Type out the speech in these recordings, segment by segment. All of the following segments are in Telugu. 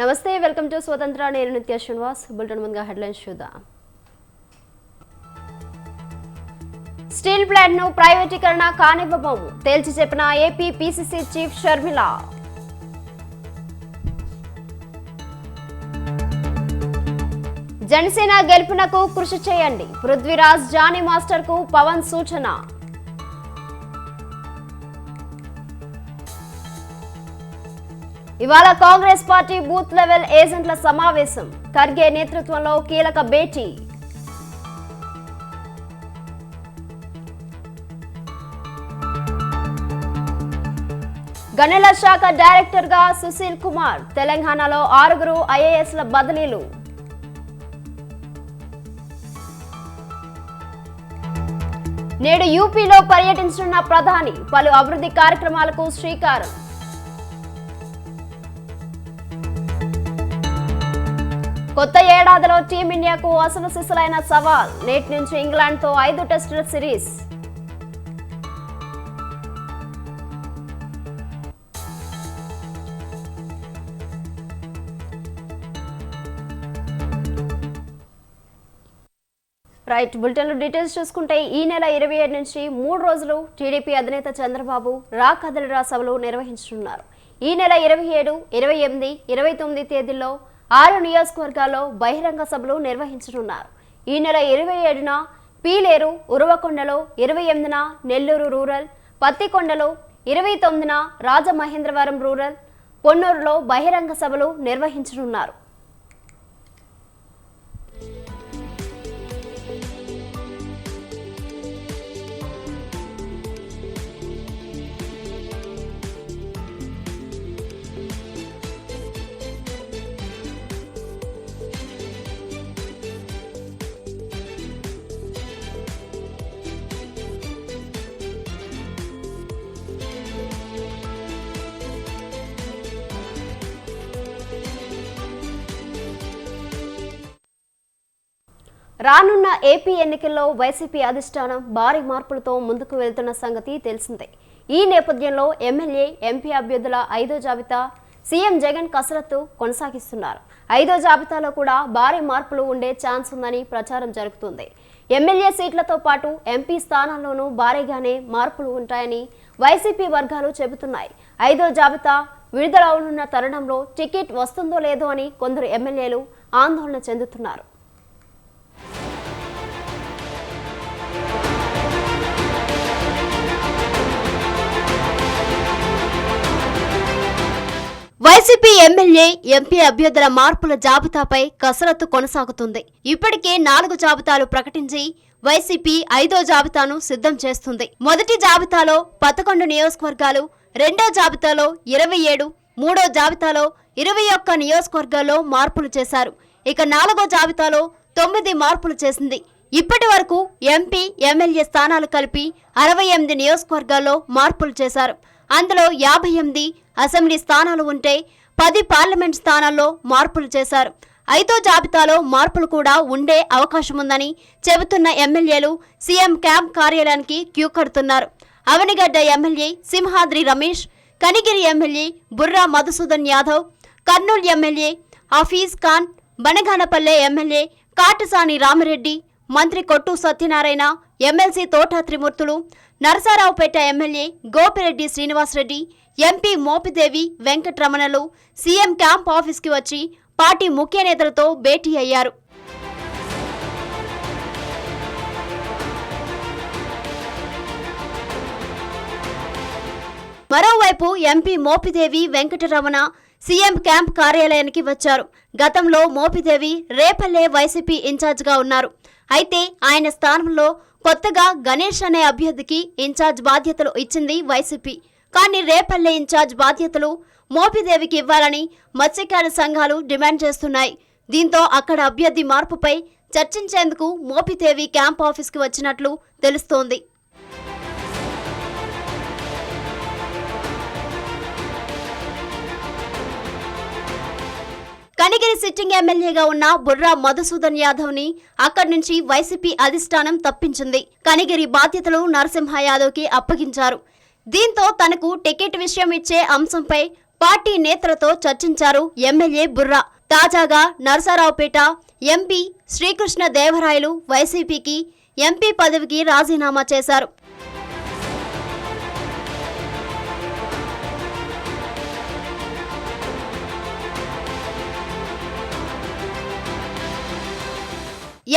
నమస్తే, వెల్కమ్ టు స్వతంత్ర. నేను నిత్య శ్రీనివాస్. బులెటిన్ ముందుగా హెడ్లైన్స్ చూద్దాం. స్టీల్ ప్లాంట్ ను ప్రైవేటీకరణ కానివ్వబోము తేల్చి చెప్పిన AP PCC chief Sharmila. Janasena గెలుపునకు కృషి చేయండి, పృథ్వీరాజ్ జానీ మాస్టర్ కు పవన్ సూచన. ఇవాళ కాంగ్రెస్ పార్టీ బూత్ లెవెల్ ఏజెంట్ల సమావేశం, ఖర్గే నేతృత్వంలో కీలక భేటీ. గనుల శాఖ డైరెక్టర్ గా సుశీల్ కుమార్, తెలంగాణలో 6 ఐఏఎస్ల బదిలీలు. నేడు యూపీలో పర్యటించనున్న ప్రధాని, పలు అభివృద్ధి కార్యక్రమాలకు శ్రీకారం. కొత్త ఏడాదిలో టీమిండియాకు అసలు సిసలైన సవాల్, నేటి నుంచి ఇంగ్లాండ్తో 5 టెస్టుల సిరీస్. రైట్, బులెటిన్లో డీటెయిల్స్ చూసుకుంటే ఈ నెల 27 నుంచి 3 రోజులు టీడీపీ అధినేత చంద్రబాబు రా కదలిరా సభలు నిర్వహించనున్నారు. ఈ నెల 27, 28, 29 తేదీల్లో 6 నియోజకవర్గాల్లో బహిరంగ సభలు నిర్వహించనున్నారు. ఈ నెల 27న పీలేరు, ఉరవకొండలో, 28న నెల్లూరు రూరల్, పత్తికొండలో, 29న రాజమహేంద్రవరం రూరల్, పొన్నూరులో బహిరంగ సభలు నిర్వహించనున్నారు. రానున్న ఏపీ ఎన్నికల్లో వైసీపీ అధిష్టానం భారీ మార్పులతో ముందుకు వెళ్తున్న సంగతి తెలిసిందే. ఈ నేపథ్యంలో ఎమ్మెల్యే, ఎంపీ అభ్యర్థుల 5వ జాబితా సీఎం జగన్ కసరత్తు కొనసాగిస్తున్నారు. 5వ జాబితాలో కూడా భారీ మార్పులు ఉండే ఛాన్స్ ఉందని ప్రచారం జరుగుతుంది. ఎమ్మెల్యే సీట్లతో పాటు ఎంపీ స్థానాల్లోనూ భారీగానే మార్పులు ఉంటాయని వైసీపీ వర్గాలు చెబుతున్నాయి. 5వ జాబితా విడుదలవునున్న తరుణంలో టికెట్ వస్తుందో లేదో అని కొందరు ఎమ్మెల్యేలు ఆందోళన చెందుతున్నారు. వైసీపీ ఎమ్మెల్యే, ఎంపీ అభ్యర్థుల మార్పుల జాబితాపై కసరత్తు కొనసాగుతుంది. ఇప్పటికే 4 జాబితాలు ప్రకటించి వైసీపీ 5వ జాబితాను సిద్ధం చేస్తుంది. మొదటి జాబితాలో 11 నియోజకవర్గాలు, 2వ జాబితాలో 27, 3వ జాబితాలో 21 నియోజకవర్గాల్లో మార్పులు చేశారు. ఇక 4వ జాబితాలో 9 మార్పులు చేసింది. ఇప్పటి వరకు ఎంపీ, ఎమ్మెల్యే స్థానాలు కలిపి 68 నియోజకవర్గాల్లో మార్పులు చేశారు. అందులో 58 అసెంబ్లీ స్థానాలు ఉంటే 10 పార్లమెంట్ స్థానాల్లో మార్పులు చేశారు. 5వ జాబితాలో మార్పులు కూడా ఉండే అవకాశం ఉందని చెబుతున్న ఎమ్మెల్యేలు సీఎం క్యాంప్ కార్యాలయానికి క్యూ కడుతున్నారు. Avanigadda MLA Simhadri Ramesh, Kanigiri MLA Burra Madhusudan Yadav, Kurnool MLA Hafeez Khan, Banaganapalle MLA Katasani Ramireddy, మంత్రి Kottu Satyanarayana, MLC Thota Trimurthulu, Narasaraopet MLA Gopireddy Srinivasareddy, MP Mopidevi వెంకటరమణలు సీఎం క్యాంప్ ఆఫీస్కి వచ్చి పార్టీ ముఖ్య నేతలతో భేటీ అయ్యారు. మరోవైపు MP Mopidevi Venkataramana CM camp కార్యాలయానికి వచ్చారు. గతంలో మోపిదేవి రేపల్లె వైసీపీ ఇన్ఛార్జ్గా ఉన్నారు. అయితే ఆయన స్థానంలో కొత్తగా గణేష్ అనే అభ్యర్థికి ఇన్ఛార్జ్ బాధ్యతలు ఇచ్చింది వైసీపీ. కానీ రేపల్లె ఇన్ఛార్జ్ బాధ్యతలు మోపిదేవికి ఇవ్వాలని మత్స్యకార సంఘాలు డిమాండ్ చేస్తున్నాయి. దీంతో అక్కడ అభ్యర్థి మార్పుపై చర్చించేందుకు మోపిదేవి క్యాంప్ ఆఫీస్కి వచ్చినట్లు తెలుస్తోంది. కనిగిరి సిట్టింగ్ ఎమ్మెల్యేగా ఉన్న బుర్రా మధుసూదన్ యాదవ్ ని అక్కడి నుంచి వైసీపీ అధిష్టానం తప్పించింది. కనిగిరి బాధ్యతలు నరసింహ యాదవ్ కి అప్పగించారు. దీంతో తనకు టికెట్ విషయం ఇచ్చే అంశంపై పార్టీ నేతలతో చర్చించారు ఎమ్మెల్యే బుర్రా. తాజాగా నరసరావుపేట ఎంపీ శ్రీకృష్ణ దేవరాయలు వైసీపీకి ఎంపీ పదవికి రాజీనామా చేశారు.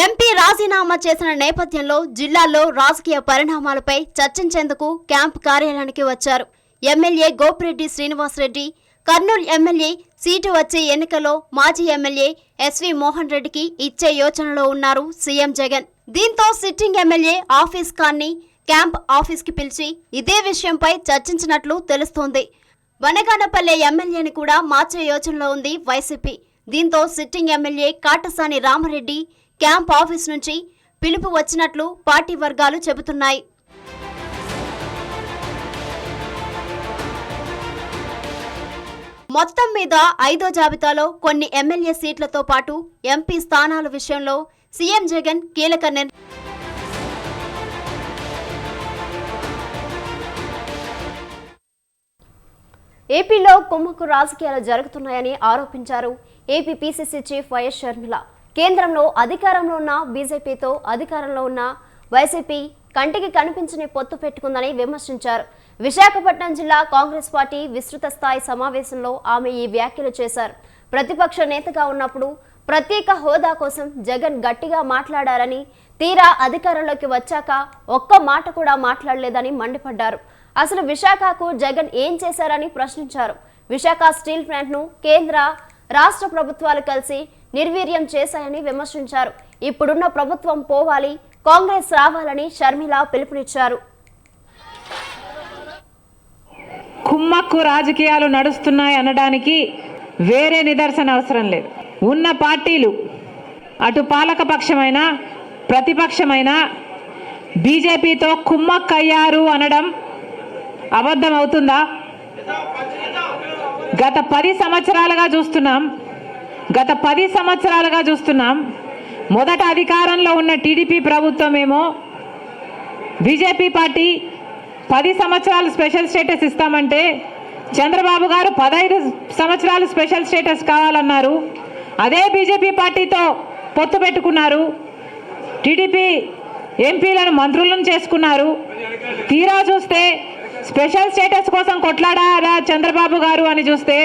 ఎంపీ రాజీనామా చేసిన నేపథ్యంలో జిల్లాలో రాజకీయ పరిణామాలపై చర్చించేందుకు క్యాంపు కార్యాలయానికి వచ్చారు. MLA Gopireddy Srinivasareddy, Kurnool MLA seat వచ్చే ఎన్నికల్లో మాజీ ఎమ్మెల్యే ఎస్వి మోహన్ రెడ్డికి ఇచ్చే యోచనలో ఉన్నారు సీఎం జగన్. దీంతో సిట్టింగ్ ఎమ్మెల్యే ఆఫీస్ ఖాన్ని క్యాంప్ ఆఫీస్కి పిలిచి ఇదే విషయంపై చర్చించినట్లు తెలుస్తోంది. వనగానపల్లె ఎమ్మెల్యేని కూడా మార్చే యోచనలో ఉంది వైసీపీ. దీంతో sitting MLA Katasani Rama Reddy camp office నుంచి పిలుపు వచ్చినట్లు పార్టీ వర్గాలు చెబుతున్నాయి. మొత్తం మీద 5వ జాబితాలో కొన్ని ఎమ్మెల్యే సీట్లతో పాటు ఎంపీ స్థానాల విషయంలో సీఎం జగన్ కీలక ఏపీలో కుమ్మక్కు రాజకీయాలు జరుగుతున్నాయని ఆరోపించారు AP PCC chief YS Sharmila. కేంద్రంలో అధికారంలో ఉన్న బీజేపీతో అధికారంలో ఉన్న వైసీపీ కంటికి కనిపించని పొత్తు పెట్టుకుందని విమర్శించారు. విశాఖపట్నం జిల్లా కాంగ్రెస్ పార్టీ విస్తృత స్థాయి సమావేశంలో ఆమె ఈ వ్యాఖ్యలు చేశారు. ప్రతిపక్ష నేతగా ఉన్నప్పుడు ప్రత్యేక హోదా కోసం జగన్ గట్టిగా మాట్లాడారని, తీరా అధికారంలోకి వచ్చాక ఒక్క మాట కూడా మాట్లాడలేదని మండిపడ్డారు. అసలు విశాఖకు జగన్ ఏం చేశారని ప్రశ్నించారు. విశాఖ స్టీల్ ప్లాంట్ను కేంద్ర రాష్ట్ర ప్రభుత్వాలు కలిసి నిర్వీర్యం చేశాయని విమర్శించారు. ఇప్పుడున్న ప్రభుత్వం పోవాలి, కాంగ్రెస్ రావాలని షర్మిల పిలుపునిచ్చారు. కుమ్మక్కు రాజకీయాలు నడుస్తున్నాయి అనడానికి వేరే నిదర్శన అవసరం లేదు. ఉన్న పార్టీలు అటు పాలకపక్షమైన ప్రతిపక్షమైన బీజేపీతో కుమ్మక్కయ్యారు అనడం అబద్ధం అవుతుందా? గత 10 సంవత్సరాలుగా చూస్తున్నాం. మొదట అధికారంలో ఉన్న టీడీపీ ప్రభుత్వం ఏమో బీజేపీ పార్టీ 10 సంవత్సరాలు స్పెషల్ స్టేటస్ ఇస్తామంటే చంద్రబాబు గారు 15 సంవత్సరాలు స్పెషల్ స్టేటస్ కావాలన్నారు. అదే బీజేపీ పార్టీతో పొత్తు పెట్టుకున్నారు. టీడీపీ ఎంపీలను మంత్రులను చేసుకున్నారు. తీరా చూస్తే స్పెషల్ స్టేటస్ కోసం కొట్లాడారా చంద్రబాబు గారు అని చూస్తే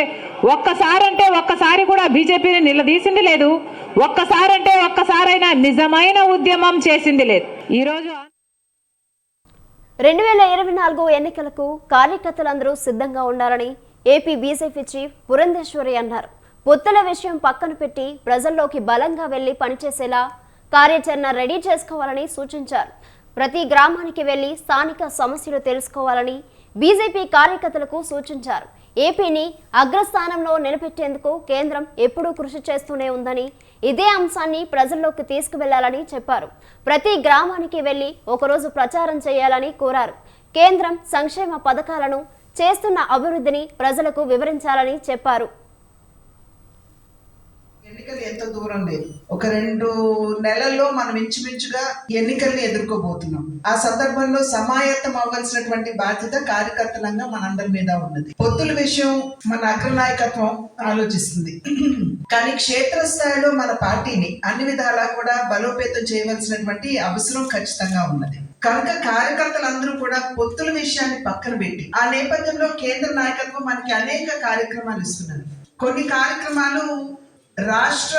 ఒక్కసారి కూడా బీజేపీని నిలదీసింది లేదు. ఒక్కసారైనా నిజమైన ఉద్యమం చేసింది లేదు. ఈరోజు 2024 ఎన్నికలకు కార్యకర్తలందరూ సిద్ధంగా ఉండాలని ఏపీ బీజేపీ చీఫ్ పురంధేశ్వరి అన్నారు. పొత్తుల విషయం పక్కన పెట్టి ప్రజల్లోకి బలంగా వెళ్లి పనిచేసేలా కార్యాచరణ రెడీ చేసుకోవాలని సూచించారు. ప్రతి గ్రామానికి వెళ్లి స్థానిక సమస్యలు తెలుసుకోవాలని బీజేపీ కార్యకర్తలకు సూచించారు. ఏపీని అగ్రస్థానంలో నిలబెట్టేందుకు కేంద్రం ఎప్పుడూ కృషి చేస్తూనే ఉందని, ఇదే అంశాన్ని ప్రజల్లోకి తీసుకువెళ్లాలని చెప్పారు. ప్రతి గ్రామానికి వెళ్లి ఒకరోజు ప్రచారం చేయాలని కోరారు. కేంద్రం సంక్షేమ పథకాలను, చేస్తున్న అభివృద్ధిని ప్రజలకు వివరించాలని చెప్పారు. ఎన్నికలు ఎంత దూరం లేదు, ఒక 2 నెలల్లో మనం ఇంచుమించుగా ఎన్నికల్ని ఎదుర్కోబోతున్నాం. ఆ సందర్భంలో సమాయత్తం అవ్వాల్సినటువంటి బాధ్యత కార్యకర్తలంగా మనందరి మీద ఉన్నది. పొత్తుల విషయం మన అగ్రనాయకత్వం ఆలోచిస్తుంది, కానీ క్షేత్రస్థాయిలో మన పార్టీని అన్ని విధాలా కూడా బలోపేతం చేయవలసినటువంటి అవసరం ఖచ్చితంగా ఉన్నది. కనుక కార్యకర్తలందరూ కూడా పొత్తుల విషయాన్ని పక్కన పెట్టి, ఆ నేపథ్యంలో కేంద్ర నాయకత్వం మనకి అనేక కార్యక్రమాలు ఇస్తున్నారు. కొన్ని కార్యక్రమాలు రాష్ట్ర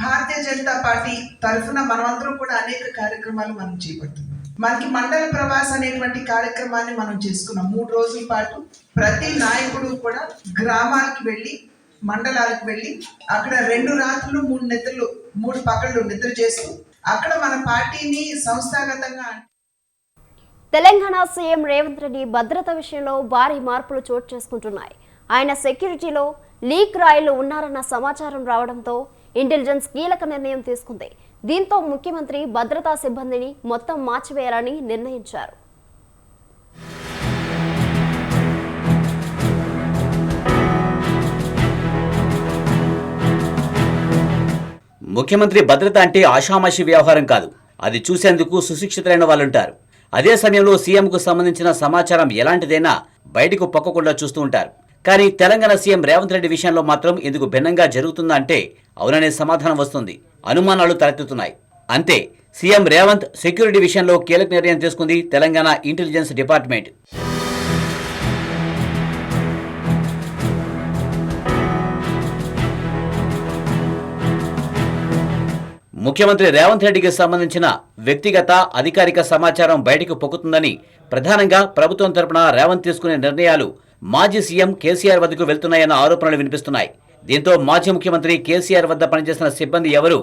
భారతీయ జనతా పార్టీ తరఫున మనమందరం కూడా అనేక కార్యక్రమాలు మనం చేపడుతున్నాం. మనకి మండల ప్రవాస అనేటువంటి కార్యక్రమాన్ని మనం చేసుకున్నాం. 3 రోజుల పాటు ప్రతి నాయకుడు కూడా గ్రామాలకు వెళ్ళి, మండలాలకు వెళ్ళి, అక్కడ 2 రాత్రులు 3 పగళ్ళు నిద్ర చేస్తూ అక్కడ మన పార్టీని సంస్థాగతంగా. తెలంగాణ సీఎం రేవంత్ రెడ్డి భద్రత విషయంలో భారీ మార్పులు చోటు చేసుకుంటున్నాయి. ఆయన సెక్యూరిటీలో లీక్ రాయిలు ఉన్నారన్న సమాచారం రావడంతో ఇంటెలిజెన్స్ కీలక నిర్ణయం తీసుకుంది. దీంతో ముఖ్యమంత్రి భద్రతా సిబ్బందిని మొత్తం మార్చివేయాలని నిర్ణయించారు. ముఖ్యమంత్రి భద్రత అంటే ఆషామాషి వ్యవహారం కాదు. అది చూసేందుకు సుశిక్షితులైన వాళ్ళుంటారు. అదే సమయంలో సీఎంకు సంబంధించిన సమాచారం ఎలాంటిదైనా బయటకు పొక్కకుండా చూస్తూ ఉంటారు. కానీ తెలంగాణ సీఎం రేవంత్ రెడ్డి విషయంలో మాత్రం ఇందుకు భిన్నంగా జరుగుతుందా అంటే అవుననే సమాధానం వస్తుంది. అనుమానాలు తలెత్తుతున్నాయి. అంతే, సీఎం రేవంత్ సెక్యూరిటీ విషయంలో కీలక నిర్ణయం తీసుకుంది తెలంగాణ ఇంటెలిజెన్స్ డిపార్ట్మెంట్. ముఖ్యమంత్రి రేవంత్ రెడ్డికి సంబంధించిన వ్యక్తిగత అధికారిక సమాచారం బయటకు పొక్కుతుందని ప్రధానంగా ప్రభుత్వం తరపున రేవంత్ తీసుకునే నిర్ణయాలు మాజీ సీఎం కేసీఆర్ వద్దకు వెళ్తున్నాయన్న ఆరోపణలు వినిపిస్తున్నాయి. దీంతో మాజీ ముఖ్యమంత్రి కేసీఆర్ వద్ద పనిచేసిన సిబ్బంది ఎవరూ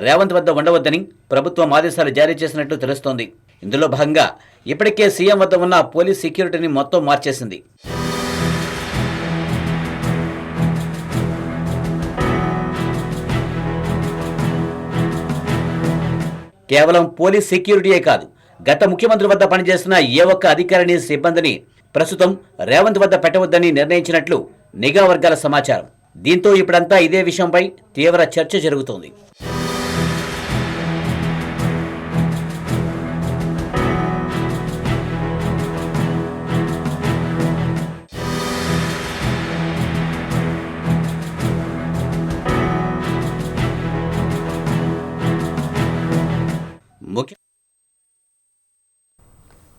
రేవంత్ వద్ద ఉండవద్దని ప్రభుత్వం ఆదేశాలు జారీ చేసినట్లు తెలుస్తోంది. ఇందులో భాగంగా ఇప్పటికే సీఎం వద్ద ఉన్న పోలీస్ సెక్యూరిటీని మొత్తం మార్చేసింది. కేవలం పోలీస్ సెక్యూరిటీయే కాదు, గత ముఖ్యమంత్రి వద్ద పనిచేస్తున్న ఏ ఒక్క అధికారిని సిబ్బందిని ప్రస్తుతం రేవంత్ వద్ద పెట్టవద్దని నిర్ణయించినట్లు నిఘా వర్గాల సమాచారం. దీంతో ఇప్పుడంతా ఇదే విషయంపై తీవ్ర చర్చ జరుగుతోంది.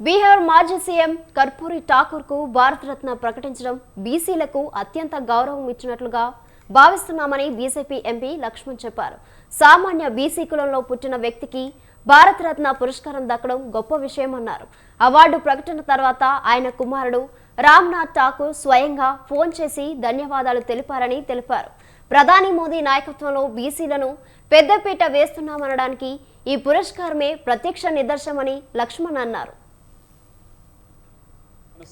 బీహార్ మాజీ సీఎం కర్పూరి ఠాకూర్కు భారతరత్న ప్రకటించడం బీసీలకు అత్యంత గౌరవం ఇచ్చినట్లుగా భావిస్తున్నామని బీజేపీ ఎంపీ లక్ష్మణ్ చెప్పారు. సామాన్య బీసీ కులంలో పుట్టిన వ్యక్తికి భారతరత్న పురస్కారం దక్కడం గొప్ప విషయమన్నారు. అవార్డు ప్రకటన తర్వాత ఆయన కుమారుడు రామ్నాథ్ ఠాకూర్ స్వయంగా ఫోన్ చేసి ధన్యవాదాలు తెలిపారని తెలిపారు. ప్రధాని మోదీ నాయకత్వంలో బీసీలను పెద్దపీట వేస్తున్నామనడానికి ఈ పురస్కారమే ప్రత్యక్ష నిదర్శనమని లక్ష్మణ్ అన్నారు.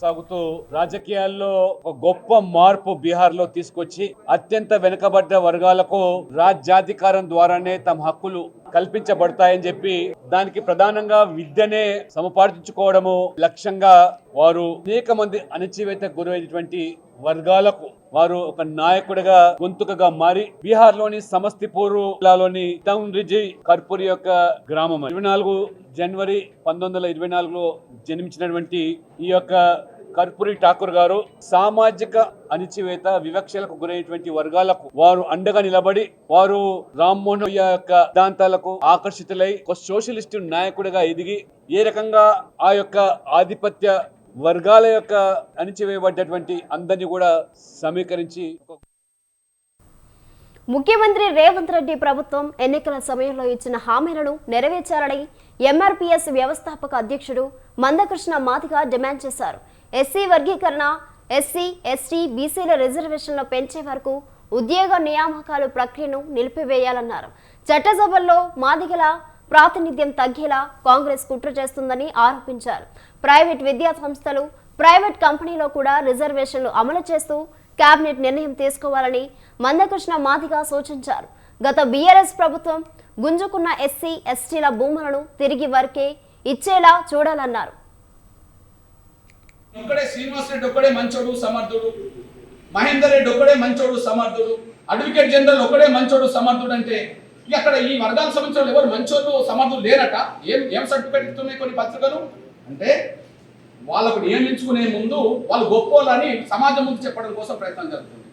సాగుతూ రాజకీయాల్లో ఒక గొప్ప మార్పు బీహార్ లో తీసుకొచ్చి అత్యంత వెనుకబడ్డ వర్గాలకు రాజ్యాధికారం ద్వారానే తమ హక్కులు కల్పించబడతాయని చెప్పి దానికి ప్రధానంగా విద్యనే సముపార్జించుకోవడము లక్ష్యంగా వారు అనేక మంది అణచివేతకు గురైనటువంటి వర్గాలకు వారు ఒక నాయకుడిగా గొంతుకగా మారి బీహార్ లోని సమస్తిపూర్ జిల్లాలోని తౌన్రిజి కర్పూరి యొక్క గ్రామం 24 జనవరి 1924లో జన్మించినటువంటి ఈ యొక్క కర్పూరి ఠాకూర్ గారు సామాజిక అణచివేత వివక్షలకు గురైనటువంటి వర్గాలకు వారు అండగా నిలబడి వారు రామ్మోహన్ యొక్క సిద్ధాంతాలకు ఆకర్షితులై ఒక సోషలిస్టు నాయకుడిగా ఎదిగి ఏ రకంగా ఆ యొక్క ఆధిపత్య వర్గాల యొక్క అణచివేయబడ్డటువంటి అందరినీ కూడా సమీకరించి ముఖ్యమంత్రి రేవంత్ రెడ్డి ప్రభుత్వం ఎన్నికల సమయంలో ఇచ్చిన హామీలను నెరవేర్చాలని ఎంఆర్పీఎస్ వ్యవస్థాపక అధ్యక్షుడు మందకృష్ణ మాదిగ డిమాండ్ చేశారు. ఎస్సీ వర్గీకరణ, ఎస్సీ, ఎస్టీ, బీసీల రిజర్వేషన్లు పెంచే వరకు ఉద్యోగ నియామకాలు ప్రక్రియను నిలిపివేయాలన్నారు. చట్టసభల్లో మాదిగల ప్రాతినిధ్యం తగ్గేలా కాంగ్రెస్ కుట్ర చేస్తుందని ఆరోపించారు. ప్రైవేట్ విద్యా సంస్థలు, ప్రైవేట్ కంపెనీలో కూడా రిజర్వేషన్లు అమలు చేస్తూ కేబినెట్ నిర్ణయం తీసుకోవాలని మందకృష్ణ మాదిగ సూచించారు. గత బీఆర్ఎస్ ప్రభుత్వం గుంజుకున్న ఎస్సీ, ఎస్టీల భూములను తిరిగి వారికే ఇచ్చేలా చూడాలన్నారు. ఒక్కడే శ్రీనివాస్ రెడ్డి ఒక్కడే మంచోడు సమర్థుడు, మహేందర్ రెడ్డి ఒక్కడే మంచోడు సమర్థుడు, అడ్వకేట్ జనరల్ ఒక్కడే మంచోడు సమర్థుడు అంటే ఇక అక్కడ ఈ వర్గాలకు సంబంధించిన ఎవరు మంచోళ్ళు సమర్థులు లేరట. ఏం సర్టిఫికేట్ ఇస్తున్నాయి కొన్ని పత్రికలు అంటే వాళ్ళకు నియమించుకునే ముందు వాళ్ళు గొప్పోళ్ళని సమాజం ముందు చెప్పడం కోసం ప్రయత్నం జరుగుతుంది.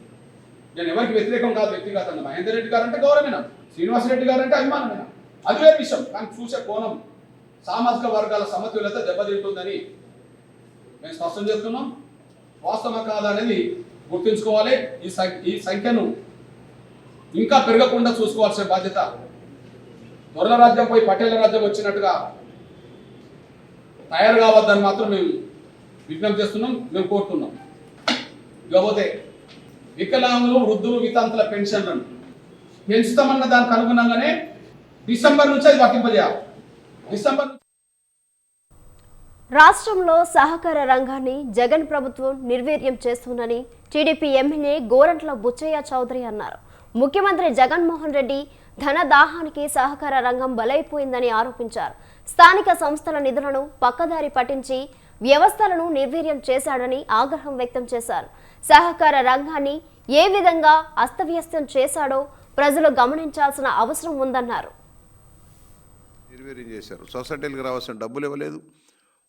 నేను ఎవరికి వ్యతిరేకం కాదు, వ్యక్తిగతంగా మహేందర్ రెడ్డి గారు అంటే గౌరవమేనా, శ్రీనివాసరెడ్డి గారు అంటే అభిమానమేనా, అది వేరే విషయం. కానీ చూసే కోణం సామాజిక వర్గాల సమతుల్యత దెబ్బతింటుందని మేము స్పష్టం చేస్తున్నాం. వాస్తవం కాదనేది గుర్తుంచుకోవాలి. ఈ సంఖ్యను ఇంకా పెరగకుండా చూసుకోవాల్సిన బాధ్యత దొరల రాజ్యం పోయి పటేళ్ల రాజ్యం వచ్చినట్టుగా తయారు కావద్దని మాత్రం మేము విజ్ఞప్తి చేస్తున్నాం, మేము కోరుతున్నాం. ఇకపోతే వికలాంగులు, వృద్ధులు, వితంతుల పెన్షన్లను పెంచుతామన్న దానికి అనుగుణంగానే డిసెంబర్ నుంచి అది వర్తింపజేయాలి. డిసెంబర్ రాష్ట్రంలో సహకార రంగాన్ని జగన్ ప్రభుత్వం నిర్వీర్యం చేస్తుందని టీడీపీ ఎమ్మెల్యే గోరంట్ల బుచ్చయ్య చౌదరి అన్నారు. ముఖ్యమంత్రి జగన్మోహన్ రెడ్డి ధనదాహానికి సహకార రంగం బలైపోయిందని ఆరోపించారు. స్థానిక సంస్థల నిధులను పక్కదారి పట్టించి వ్యవస్థలను నిర్వీర్యం చేశాడని ఆగ్రహం వ్యక్తం చేశారు. సహకార రంగాన్ని ఏ విధంగా అస్తవ్యస్తం చేశాడో ప్రజలు గమనించాల్సిన అవసరం ఉందన్నారు. నిర్వీర్యం చేశారు. సొసైటీలకు రావాల్సిన డబ్బులు ఇవ్వలేదు,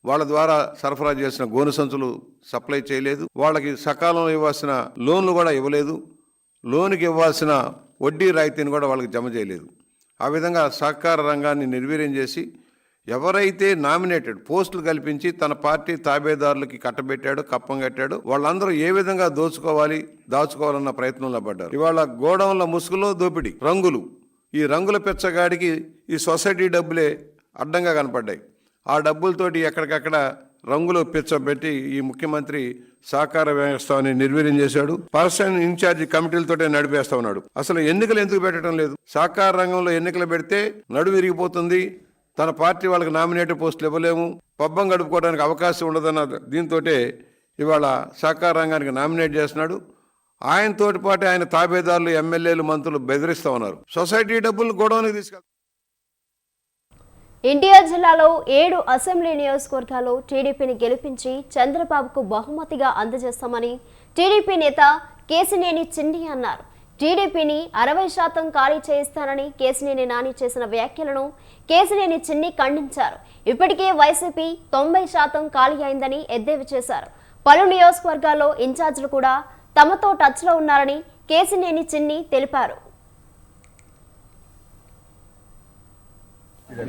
వాళ్ళ ద్వారా సరఫరా చేసిన గోను సంచులు సప్లై చేయలేదు. వాళ్ళకి సకాలంలో ఇవ్వాల్సిన లోన్లు కూడా ఇవ్వలేదు. లోనుకి ఇవ్వాల్సిన వడ్డీ రాయితీని కూడా వాళ్ళకి జమ చేయలేదు. ఆ విధంగా సహకార రంగాన్ని నిర్వీర్యం చేసి ఎవరైతే నామినేటెడ్ పోస్టులు కల్పించి తన పార్టీ తాబేదారులకి కట్టబెట్టాడో కప్పం కట్టాడో వాళ్ళందరూ ఏ విధంగా దాచుకోవాలన్న ప్రయత్నంలో పడ్డారు. ఇవాళ గోడౌన్ల ముసుగులో దోపిడీ, రంగులు, ఈ రంగుల పెచ్చగాడికి ఈ సొసైటీ డబ్బులే అడ్డంగా కనపడ్డాయి. ఆ డబ్బులతోటి ఎక్కడికక్కడ రంగులు పెట్టి ఈ ముఖ్యమంత్రి సహకార వ్యవస్థని నిర్వీర్యం చేశాడు. పర్సన్ ఇన్ఛార్జి కమిటీలతోటే నడిపేస్తా ఉన్నాడు. అసలు ఎన్నికలు ఎందుకు పెట్టడం లేదు? సహకార రంగంలో ఎన్నికలు పెడితే నడుము విరిగిపోతుంది, తన పార్టీ వాళ్ళకి నామినేటెడ్ పోస్టులు ఇవ్వలేము, పబ్బం గడుపుకోవడానికి అవకాశం ఉండదన్న దీంతో ఇవాళ సహకార రంగానికి నామినేట్ చేస్తున్నాడు. ఆయనతోటి పాటు ఆయన తాబేదారులు, ఎమ్మెల్యేలు, మంత్రులు బెదిరిస్తూ ఉన్నారు. సొసైటీ డబ్బులు గొడవనికి తీసుకెళ్తారు. ఎన్టీఆర్ జిల్లాలో 7 అసెంబ్లీ నియోజకవర్గాల్లో టీడీపీని గెలిపించి చంద్రబాబుకు బహుమతిగా అందజేస్తామని టీడీపీ నేత కేశినేని చిన్ని అన్నారు. టీడీపీని 60% ఖాళీ చేయిస్తానని కేశినేని నాని చేసిన వ్యాఖ్యలను కేశినేని చిన్ని ఖండించారు. ఇప్పటికే వైసీపీ 90% ఖాళీ అయిందని ఎద్దేవా చేశారు. పలు నియోజకవర్గాల్లో ఇన్ఛార్జీలు కూడా తమతో టచ్లో ఉన్నారని కేశినేని చిన్ని తెలిపారు.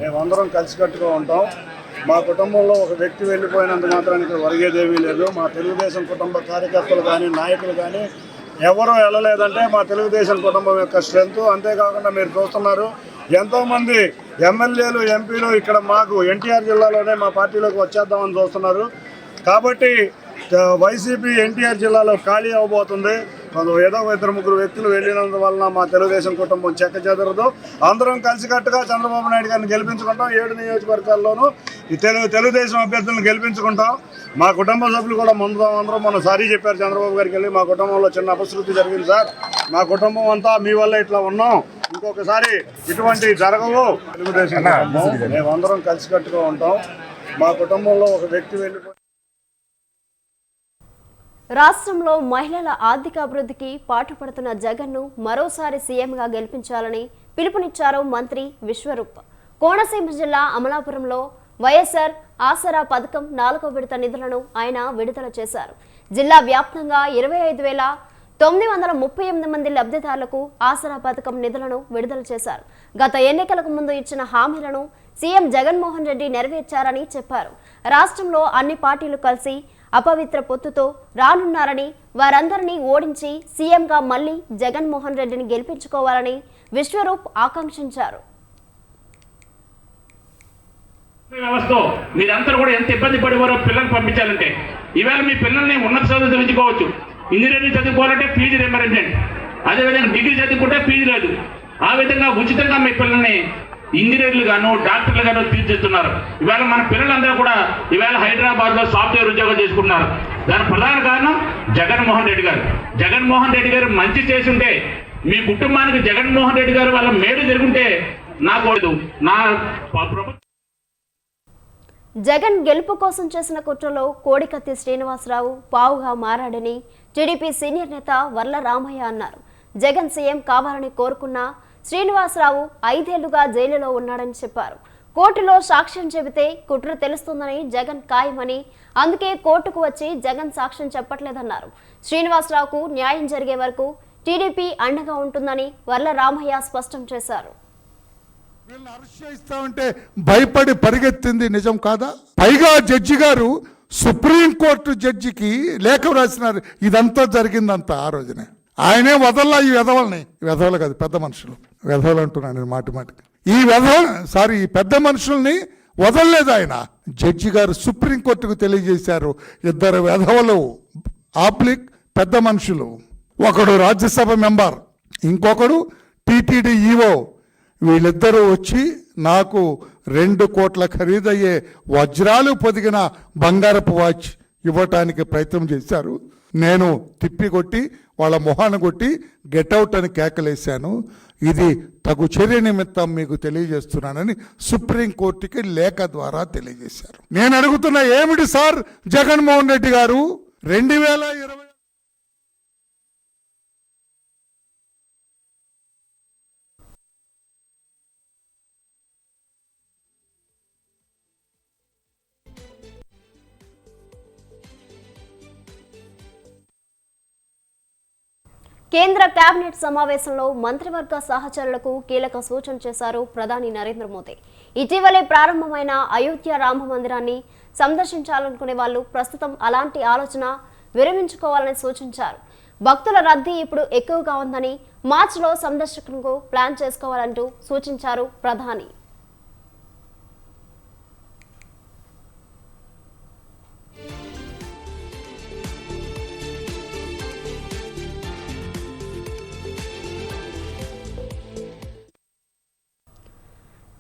మేమందరం కలిసికట్టుగా ఉంటాం. మా కుటుంబంలో ఒక వ్యక్తి వెళ్ళిపోయినంత మాత్రానికి ఒరిగేదేమీ లేదు. మా తెలుగుదేశం కుటుంబ కార్యకర్తలు కానీ నాయకులు కానీ ఎవరూ వెళ్ళలేదంటే మా తెలుగుదేశం కుటుంబం యొక్క స్ట్రెంత్. అంతేకాకుండా మీరు చూస్తున్నారు ఎంతోమంది ఎమ్మెల్యేలు, ఎంపీలు ఇక్కడ మాకు ఎన్టీఆర్ జిల్లాలోనే మా పార్టీలోకి వచ్చేద్దామని చూస్తున్నారు. కాబట్టి వైసీపీ ఎన్టీఆర్ జిల్లాలో ఖాళీ అవ్వబోతుంది. ఏదో 2-3 వ్యక్తులు వెళ్ళినందువలన మా తెలుగుదేశం కుటుంబం చెక్క చెదరదు. అందరం కలిసికట్టుగా చంద్రబాబు నాయుడు గారిని గెలిపించుకుంటాం. 7 నియోజకవర్గాల్లోనూ ఈ తెలుగుదేశం అభ్యర్థులను గెలిపించుకుంటాం. మా కుటుంబ సభ్యులు కూడా అందరూ మొన్న సారీ చెప్పారు చంద్రబాబు గారికి వెళ్ళి, మా కుటుంబంలో చిన్న అపశృతి జరిగింది సార్, మా కుటుంబం అంతా మీ వల్ల ఇట్లా ఉన్నాం, ఇంకొకసారి ఇటువంటి జరగవు. తెలుగుదేశం మేమందరం కలిసికట్టుగా ఉంటాం. మా కుటుంబంలో ఒక వ్యక్తి వెళ్ళిపోయి రాష్ట్రంలో మహిళల ఆర్థిక అభివృద్ధికి పాటుపడుతున్న జగన్ను మరోసారి సీఎంగా గెలిపించాలని పిలుపునిచ్చారు మంత్రి విశ్వరూప్. కోనసీమ జిల్లా అమలాపురంలో వైఎస్ఆర్ ఆసరా పథకం 4వ విడత నిధులను ఆయన విడుదల చేశారు. జిల్లా వ్యాప్తంగా 25,938 మంది లబ్ధిదారులకు ఆసరా పథకం నిధులను విడుదల చేశారు. గత ఎన్నికలకు ముందు ఇచ్చిన హామీలను సీఎం జగన్మోహన్ రెడ్డి నెరవేర్చారని చెప్పారు. రాష్ట్రంలో అన్ని పార్టీలు కలిసి అపవిత్ర పొత్తుతో రానున్నారని, వారందరినీ ఓడించి సీఎంగా మళ్లీ జగన్మోహన్ రెడ్డిని గెలిపించుకోవాలని విశ్వరూప్ ఆకాంక్షించారు. వ్యవస్థ మీరందరూ కూడా ఎంత ఇబ్బంది పడేవారో పిల్లల్ని పంపించాలంటే, ఈవేళ మీ పిల్లల్ని ఉన్నత చదువు చదివించుకోవచ్చు. ఇంజనీరింగ్ చదువుకోవాలంటే ఫీజు రియంబర్స్మెంట్, అదేవిధంగా డిగ్రీ చదువుకుంటే ఫీజు లేదు. ఆ విధంగా ఉచితంగా మీ పిల్లల్ని ఇంజనీర్లు గాను డాక్టర్లు గాను తీర్చిస్తున్నారు. ఇవాళ మన పిల్లలందరూ కూడా ఇవాళ హైదరాబాద్ లో సాఫ్ట్వేర్ ఉద్యోగం చేసుకుంటున్నారు. దాని ప్రధాన కారణం జగన్మోహన్ రెడ్డి గారు. జగన్మోహన్ రెడ్డి గారు మంచి చేసుంటే, మీ కుటుంబానికి జగన్మోహన్ రెడ్డి గారు వాళ్ళ మేలు జరుగుంటే నాకు నా ప్రభుత్వం. జగన్ గెలుపు కోసం చేసిన కుట్రలో కోడికత్తి శ్రీనివాసరావు పావుగా మారాడని టీడీపీ సీనియర్ నేత వర్ల రామయ్య అన్నారు. జగన్ సీఎం కావాలని కోరుకున్న శ్రీనివాసరావు 5 ఏళ్లుగా జైలులో ఉన్నాడని చెప్పారు. కోర్టులో సాక్ష్యం చెబితే కుట్ర తెలుస్తుందని జగన్ ఖాయమని, అందుకే కోర్టుకు వచ్చి జగన్ సాక్ష్యం చెప్పట్లేదన్నారు. శ్రీనివాసరావుకు న్యాయం జరిగే వరకు టీడీపీ అండగా ఉంటుందని వర్ల రామయ్య స్పష్టం చేశారు. వీళ్ళని అరెస్ట్ చేస్తామంటే భయపడి పరిగెత్తింది నిజం కాదా? పైగా జడ్జి గారు సుప్రీంకోర్టు జడ్జికి లేఖ రాసినారు. ఇదంతా జరిగిందంతా ఆ రోజునే. ఆయనే వదల్లా ఈ వెధవల్ని. వెధవలు కాదు, పెద్ద మనుషులు. వెధవలు అంటున్నాను నేను మాటికి. ఈ పెద్ద మనుషుల్ని వదలలేదు ఆయన. జడ్జి గారు సుప్రీంకోర్టుకు తెలియజేశారు, 2 వెధవలు ఆబ్లిక్ పెద్ద మనుషులు, ఒకడు రాజ్యసభ మెంబర్, ఇంకొకడు టీటీడీ ఈవో, వీళ్ళిద్దరూ వచ్చి నాకు 2 కోట్ల ఖరీదయ్యే వజ్రాలు పొదిగిన బంగారపు వాచ్ ఇవ్వటానికి ప్రయత్నం చేశారు. నేను తిప్పి కొట్టి వాళ్ళ మొహాన్ని కొట్టి గెట్అవుట్ అని కేకలేశాను. ఇది తగు చర్య నిమిత్తం మీకు తెలియజేస్తున్నానని సుప్రీంకోర్టుకి లేఖ ద్వారా తెలియజేశారు. నేను అడుగుతున్న ఏమిటి సార్ జగన్మోహన్ రెడ్డి గారు 2020 కేంద్ర కేబినెట్ సమావేశంలో మంత్రివర్గ సహచరులకు కీలక సూచన చేశారు ప్రధాని నరేంద్ర మోదీ. ఇటీవలే ప్రారంభమైన అయోధ్య రామ మందిరాన్ని సందర్శించాలనుకునే వాళ్ళు ప్రస్తుతం అలాంటి ఆలోచన విరమించుకోవాలని సూచించారు. భక్తుల రద్దీ ఇప్పుడు ఎక్కువగా ఉందని మార్చిలో సందర్శనకు ప్లాన్ చేసుకోవాలంటూ సూచించారు ప్రధాని.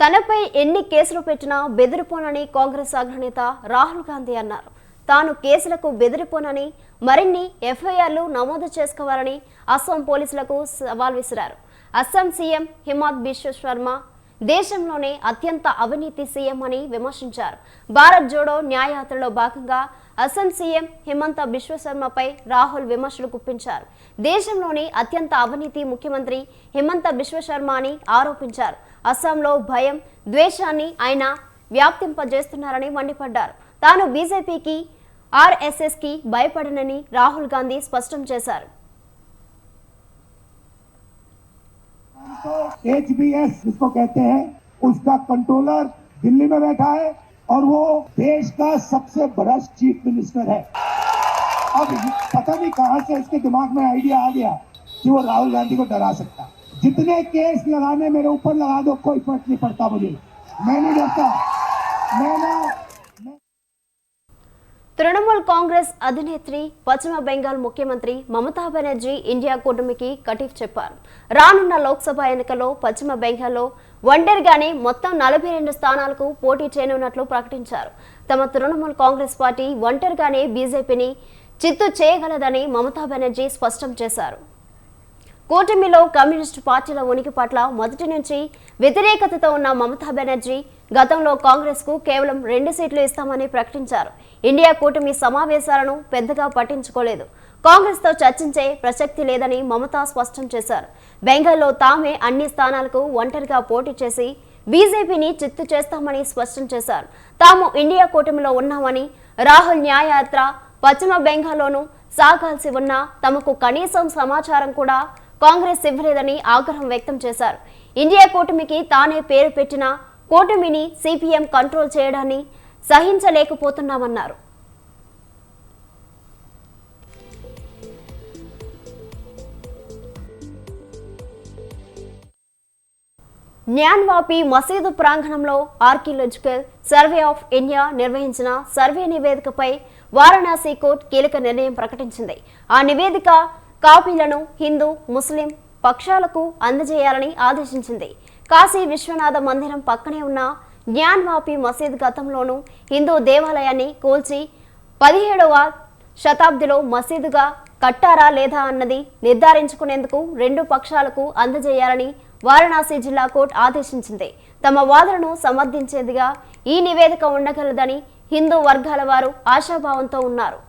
తనపై ఎన్ని కేసులు పెట్టినా బెదిరిపోనని కాంగ్రెస్ అగ్రనేత రాహుల్ గాంధీ అన్నారు. తాను కేసులకు బెదిరిపోనని, మరిన్ని ఎఫ్ఐఆర్లు నమోదు చేసుకోవాలని అస్సాం పోలీసులకు సవాల్ విసిరారు. అస్సాం సీఎం హిమంత బిశ్వ శర్మ దేశంలోనే అత్యంత అవినీతి సీఎం అని విమర్శించారు. భారత్ జోడో న్యాయయాత్రలో భాగంగా అస్సాం సీఎం హిమంత బిశ్వ శర్మపై రాహుల్ విమర్శలు గుప్పించారు. దేశంలోని అత్యంత అవినీతి ముఖ్యమంత్రి హిమంత బిశ్వ శర్మ అని ఆరోపించారు. అస్సాంలో భయం, ద్వేషాన్ని ఆయన వ్యాప్తింపజేస్తున్నారని మండిపడ్డారు. తాను బీజేపీకి, ఆర్ఎస్ఎస్కి భయపడనని రాహుల్ గాంధీ స్పష్టం చేశారు. HBS जिसको कहते हैं, उसका कंट्रोलर दिल्ली में बैठा है और वो देश का सबसे बड़ा चीफ मिनिस्टर है. अब पता नहीं कहां से इसके दिमाग में आइडिया आ गया कि वो राहुल गांधी को डरा सकता. जितने केस लगाने मेरे ऊपर लगा दो, कोई फर्क नहीं पड़ता मुझे. मैं नहीं डरता. తృణమూల్ కాంగ్రెస్ అధినేత్రి, పశ్చిమ బెంగాల్ ముఖ్యమంత్రి మమతా బెనర్జీ ఇండియా కూటమికి కటిఫ్ చెప్పారు. రానున్న లోక్సభ ఎన్నికల్లో పశ్చిమ బెంగాల్లో ఒంటరిగానే మొత్తం 42 స్థానాలకు పోటీ చేయనున్నట్లు ప్రకటించారు. తమ తృణమూల్ కాంగ్రెస్ పార్టీ ఒంటరిగానే బీజేపీని చిత్తు చేయగలదని మమతా బెనర్జీ స్పష్టం చేశారు. కూటమిలో కమ్యూనిస్టు పార్టీల ఉనికి పట్ల మొదటి నుంచి వ్యతిరేకతతో ఉన్న మమతా బెనర్జీ గతంలో కాంగ్రెస్ కు కేవలం 2 సీట్లు ఇస్తామని ప్రకటించారు. ఇండియా కూటమి సమావేశాలను పెద్దగా పట్టించుకోలేదు. కాంగ్రెస్ తో చర్చించే ప్రసక్తి లేదని మమతా స్పష్టం చేశారు. బెంగాల్లో తామే అన్ని స్థానాలకు ఒంటరిగా పోటీ చేసి బీజేపీని చిత్తు చేస్తామని స్పష్టం చేశారు. తాము ఇండియా కూటమిలో ఉన్నామని, రాహుల్ న్యాయయాత్ర పశ్చిమ బెంగాల్లోనూ సాగాల్సి ఉన్నా తమకు కనీసం సమాచారం కూడా కాంగ్రెస్ ఇవ్వలేదని ఆగ్రహం వ్యక్తం చేశారు. ఇండియా కూటమికి తానే పేరు పెట్టిన కూటమిని సిపిఎం కంట్రోల్ చేయడాన్ని సహించలేకపోతున్నామన్నారు. న్యాన్వాపి మసీదు ప్రాంగణంలో ఆర్కియలాజికల్ సర్వే ఆఫ్ ఇండియా నిర్వహించిన సర్వే నివేదికపై వారణాసి కోర్టు కీలక నిర్ణయం ప్రకటించింది. ఆ నివేదిక కాపీలను హిందూ, ముస్లిం పక్షాలకు అందజేయాలని ఆదేశించింది. కాశీ విశ్వనాథ మందిరం పక్కనే ఉన్న న్యాన్వాపి మసీద్ గతంలోనూ హిందూ దేవాలయాన్ని కూల్చి 17వ శతాబ్దిలో మసీదుగా కట్టారా లేదా అన్నది నిర్ధారించుకునేందుకు 2 పక్షాలకు అందజేయాలని వారణాసి జిల్లా కోర్టు ఆదేశించింది. తమ వాదనను సమర్థించేదిగా ఈ నివేదిక ఉండగలదని హిందూ వర్గాల వారు ఆశాభావంతో ఉన్నారు.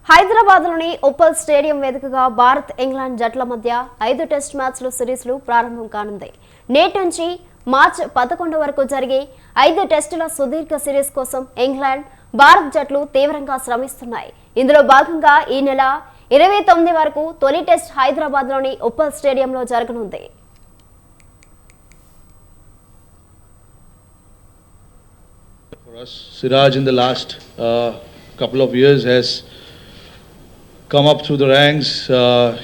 హైదరాబాద్లోని ఉప్పల్ స్టేడియం వేదికగా భారత్, ఇంగ్లాండ్ జట్ల మధ్య 5 టెస్ట్ మ్యాచ్ల సిరీస్లు ప్రారంభం కానుంది. నేటి నుంచి మార్చి 11 వరకు జరిగే 5 టెస్టుల సుదీర్ఘ సిరీస్ కోసం ఇంగ్లాండ్, భారత్ జట్లు తీవ్రంగా శ్రమిస్తున్నాయి. ఇందులో భాగంగా ఈ నెల 29 వరకు తొలి టెస్ట్ హైదరాబాద్లోని ఉప్పల్ స్టేడియంలో జరగనుంది. Siraj in the last couple of years has come up through the ranks.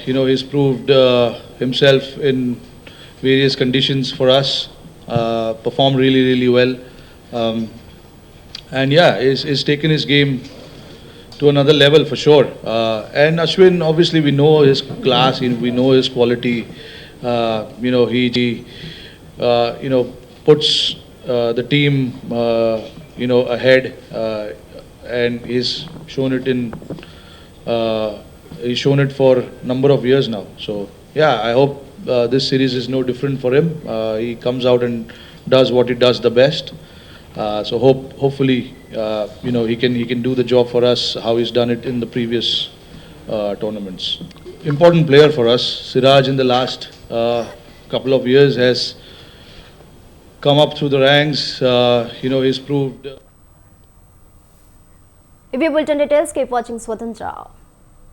He's proved himself in various conditions for us, performed really, really well. And yeah, he's taken his game to another level for sure. And Ashwin, obviously we know his class, we know his quality. He puts the team, ahead, and he's shown it he's shown it for a number of years now. So yeah, I hope this series is no different for him. He comes out and does what he does the best. So hopefully, he can do the job for us how he's done it in the previous tournaments. Important player for us. Siraj in the last couple of years has come up through the ranks. He's proved. ఇవి బులెటిన్ డీటెయిల్స్. కీప్ వాచింగ్ స్వతంత్ర.